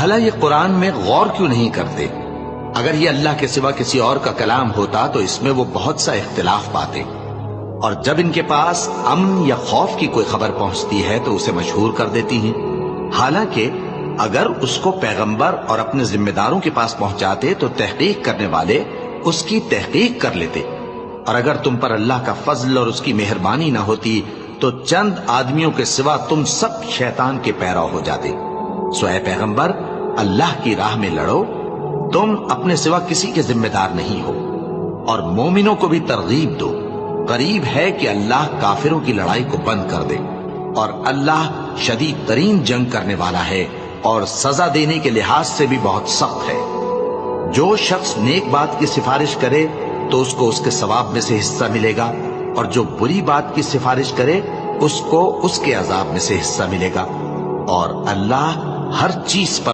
بھلا یہ قرآن میں غور کیوں نہیں کرتے؟ اگر یہ اللہ کے سوا کسی اور کا کلام ہوتا تو اس میں وہ بہت سا اختلاف پاتے، اور جب ان کے پاس امن یا خوف کی کوئی خبر پہنچتی ہے تو اسے مشہور کر دیتی ہیں، حالانکہ اگر اس کو پیغمبر اور اپنے ذمہ داروں کے پاس پہنچاتے تو تحقیق کرنے والے اس کی تحقیق کر لیتے، اور اگر تم پر اللہ کا فضل اور اس کی مہربانی نہ ہوتی تو چند آدمیوں کے سوا تم سب شیطان کے پیرو ہو جاتے۔ سو اے پیغمبر، اللہ کی راہ میں لڑو، تم اپنے سوا کسی کے ذمہ دار نہیں ہو، اور مومنوں کو بھی ترغیب دو، قریب ہے کہ اللہ کافروں کی لڑائی کو بند کر دے، اور اللہ شدید ترین جنگ کرنے والا ہے اور سزا دینے کے لحاظ سے بھی بہت سخت ہے۔ جو شخص نیک بات کی سفارش کرے تو اس کو اس کے ثواب میں سے حصہ ملے گا، اور جو بری بات کی سفارش کرے اس کو اس کے عذاب میں سے حصہ ملے گا، اور اللہ ہر چیز پر